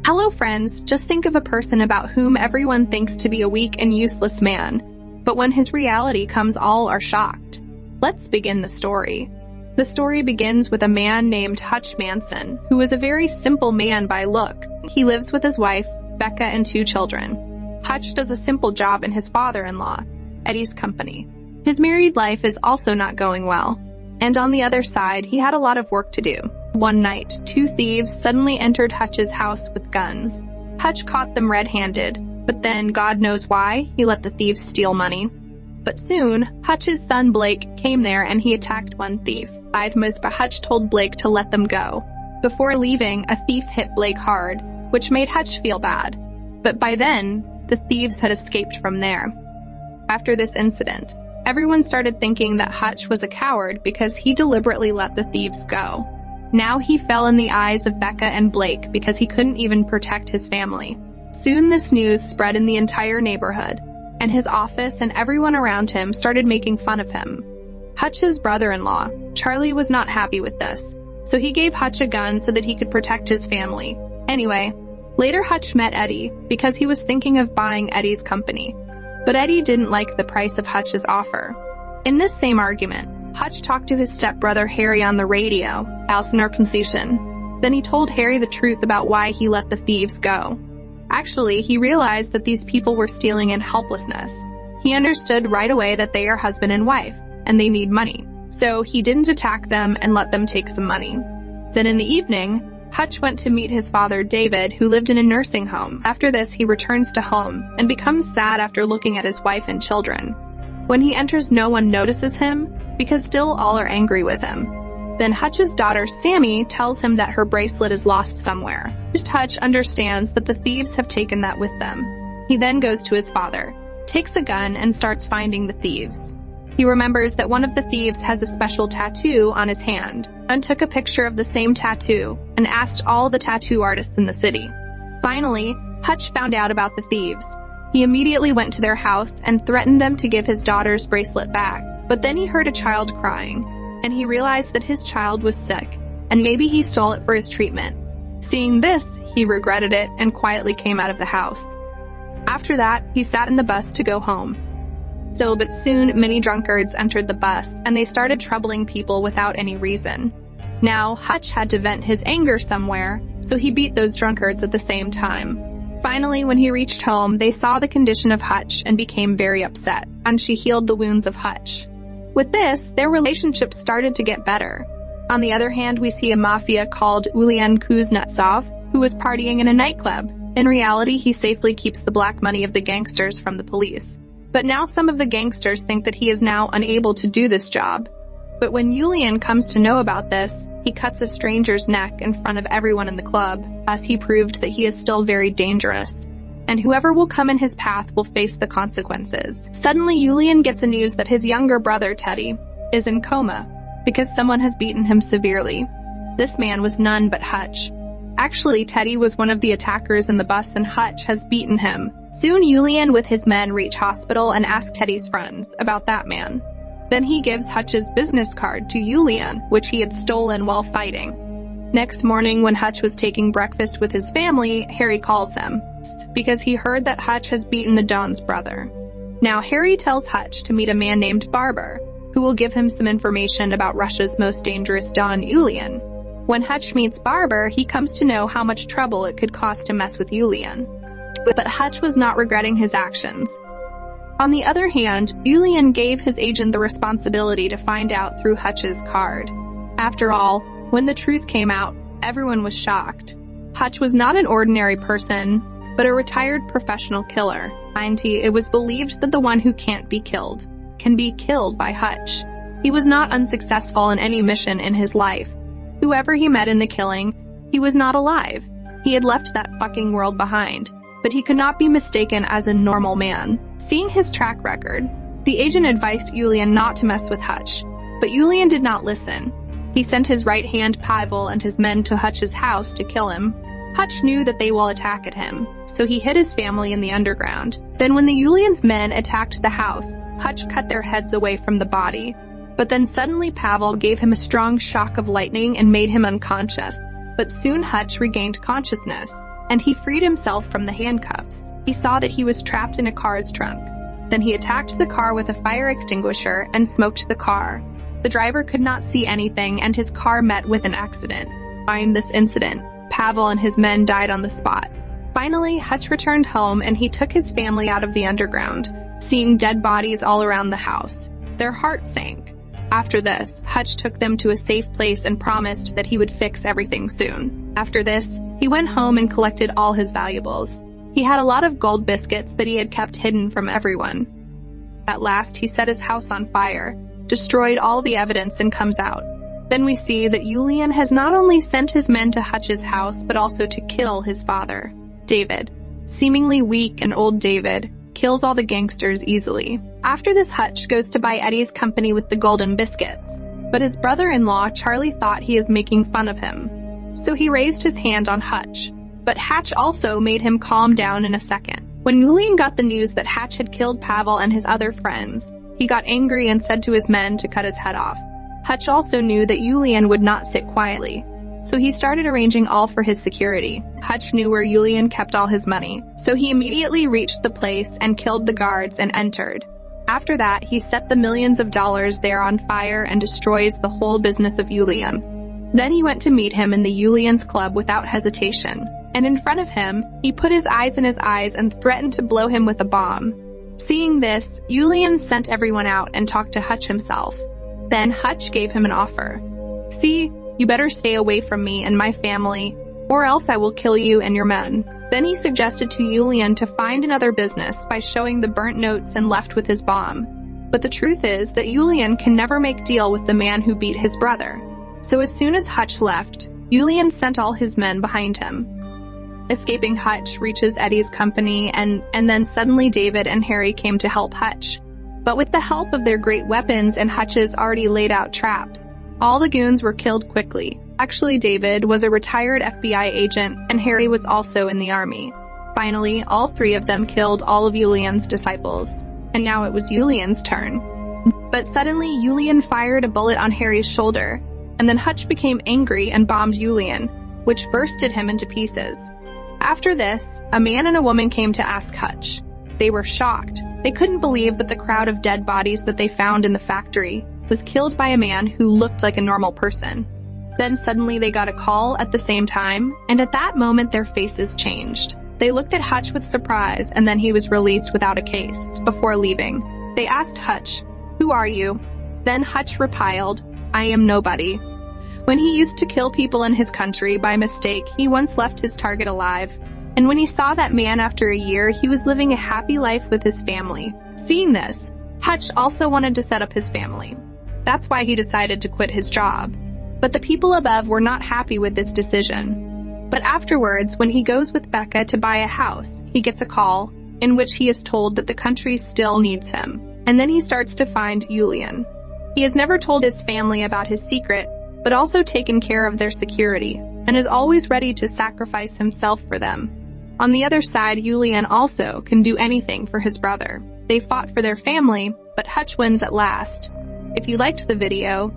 Hello friends, just think of a person about whom everyone thinks to be a weak and useless man, but when his reality comes, all are shocked. Let's begin the story. The story begins with a man named Hutch Manson, who is a very simple man by look. He lives with his wife, Becca, and 2 children. Hutch does a simple job in his father-in-law, Eddie's company. His married life is also not going well, and on the other side, he had a lot of work to do. One night, 2 thieves suddenly entered Hutch's house with guns. Hutch caught them red-handed, but then, God knows why, he let the thieves steal money. But soon, Hutch's son Blake came there and he attacked one thief. But Hutch told Blake to let them go. Before leaving, a thief hit Blake hard, which made Hutch feel bad. But by then, the thieves had escaped from there. After this incident, everyone started thinking that Hutch was a coward because he deliberately let the thieves go. Now he fell in the eyes of Becca and Blake because he couldn't even protect his family. Soon this news spread in the entire neighborhood, and his office and everyone around him started making fun of him. Hutch's brother-in-law, Charlie, was not happy with this, so he gave Hutch a gun so that he could protect his family. Anyway, later Hutch met Eddie because he was thinking of buying Eddie's company, but Eddie didn't like the price of Hutch's offer. In this same argument, Hutch talked to his stepbrother Harry on the radio, Then he told Harry the truth about why he let the thieves go. Actually, he realized that these people were stealing in helplessness. He understood right away that they are husband and wife, and they need money. So he didn't attack them and let them take some money. Then in the evening, Hutch went to meet his father David, who lived in a nursing home. After this, he returns to home and becomes sad after looking at his wife and children. When he enters, no one notices him because still all are angry with him. Then Hutch's daughter Sammy tells him that her bracelet is lost somewhere. Hutch understands that the thieves have taken that with them. He then goes to his father, takes a gun, and starts finding the thieves. He remembers that one of the thieves has a special tattoo on his hand, and took a picture of the same tattoo and asked all the tattoo artists in the city. Finally, Hutch found out about the thieves. He immediately went to their house and threatened them to give his daughter's bracelet back. But then he heard a child crying, and he realized that his child was sick, and maybe he stole it for his treatment. Seeing this, he regretted it and quietly came out of the house. After that, he sat in the bus to go home. But soon, many drunkards entered the bus, and they started troubling people without any reason. Now, Hutch had to vent his anger somewhere, so he beat those drunkards at the same time. Finally, when he reached home, they saw the condition of Hutch and became very upset, and she healed the wounds of Hutch. With this, their relationship started to get better. On the other hand, we see a mafia called Yulian Kuznetsov, who was partying in a nightclub. In reality, he safely keeps the black money of the gangsters from the police. But now some of the gangsters think that he is now unable to do this job. But when Yulian comes to know about this, he cuts a stranger's neck in front of everyone in the club, as he proved that he is still very dangerous, and whoever will come in his path will face the consequences. Suddenly, Yulian gets the news that his younger brother, Teddy, is in coma because someone has beaten him severely. This man was none but Hutch. Actually, Teddy was one of the attackers in the bus and Hutch has beaten him. Soon, Yulian with his men reach hospital and ask Teddy's friends about that man. Then he gives Hutch's business card to Yulian, which he had stolen while fighting. Next morning, when Hutch was taking breakfast with his family, Harry calls them, because he heard that Hutch has beaten the Don's brother. Now, Harry tells Hutch to meet a man named Barber, who will give him some information about Russia's most dangerous Don, Yulian. When Hutch meets Barber, he comes to know how much trouble it could cost to mess with Yulian. But Hutch was not regretting his actions. On the other hand, Yulian gave his agent the responsibility to find out through Hutch's card. After all, when the truth came out, everyone was shocked. Hutch was not an ordinary person, but a retired professional killer. It was believed that the one who can't be killed can be killed by Hutch. He was not unsuccessful in any mission in his life. Whoever he met in the killing, he was not alive. He had left that fucking world behind, but he could not be mistaken as a normal man. Seeing his track record, the agent advised Yulian not to mess with Hutch, but Yulian did not listen. He sent his right hand Pavel and his men to Hutch's house to kill him. Hutch knew that they will attack at him, so he hid his family in the underground. Then when the Yulian's men attacked the house, Hutch cut their heads away from the body. But then suddenly Pavel gave him a strong shock of lightning and made him unconscious. But soon Hutch regained consciousness. and he freed himself from the handcuffs. He saw that he was trapped in a car's trunk. Then he attacked the car with a fire extinguisher and smoked the car. The driver could not see anything, and his car met with an accident. Following this incident, Pavel and his men died on the spot. Finally, Hutch returned home and he took his family out of the underground, seeing dead bodies all around the house. Their hearts sank. After this, Hutch took them to a safe place and promised that he would fix everything soon. After this, he went home and collected all his valuables. He had a lot of gold biscuits that he had kept hidden from everyone. At last, he set his house on fire, destroyed all the evidence, and comes out. Then we see that Julian has not only sent his men to Hutch's house, but also to kill his father, David. Seemingly weak and old David kills all the gangsters easily. After this, Hutch goes to buy Eddie's company with the golden biscuits. But his brother-in-law, Charlie, thought he is making fun of him. So he raised his hand on Hutch. But Hutch also made him calm down in a second. When Julian got the news that Hutch had killed Pavel and his other friends, he got angry and said to his men to cut his head off. Hutch also knew that Julian would not sit quietly, so he started arranging all for his security. Hutch knew where Julian kept all his money, so he immediately reached the place and killed the guards and entered. After that, he set the millions of dollars there on fire and destroys the whole business of Julian. Then he went to meet him in the Julian's club without hesitation, and in front of him, he put his eyes in his eyes and threatened to blow him with a bomb. Seeing this, Julian sent everyone out and talked to Hutch himself. Then Hutch gave him an offer. "See, you better stay away from me and my family, or else I will kill you and your men." Then he suggested to Julian to find another business by showing the burnt notes and left with his bomb. But the truth is that Julian can never make deal with the man who beat his brother. So as soon as Hutch left, Julian sent all his men behind him. Escaping, Hutch reaches Eddie's company, and then suddenly David and Harry came to help Hutch. But with the help of their great weapons and Hutch's already laid out traps, all the goons were killed quickly. Actually, David was a retired FBI agent, and Harry was also in the army. Finally, all three of them killed all of Julian's disciples, and now it was Julian's turn. But suddenly, Julian fired a bullet on Harry's shoulder, and then Hutch became angry and bombed Julian, which bursted him into pieces. After this, a man and a woman came to ask Hutch. They were shocked. They couldn't believe that the crowd of dead bodies that they found in the factory was killed by a man who looked like a normal person. Then suddenly they got a call at the same time, and at that moment their faces changed. They looked at Hutch with surprise, and then he was released without a case. Before leaving, they asked Hutch, "Who are you?" Then Hutch replied, "I am nobody." When he used to kill people in his country by mistake, he once left his target alive. And when he saw that man after a year, he was living a happy life with his family. Seeing this, Hutch also wanted to set up his family. That's why he decided to quit his job. But the people above were not happy with this decision. But afterwards, when he goes with Becca to buy a house, he gets a call in which he is told that the country still needs him. And then he starts to find Julian. He has never told his family about his secret, but also taken care of their security, and is always ready to sacrifice himself for them. On the other side, Julian also can do anything for his brother. They fought for their family, but Hutch wins at last. If you liked the video,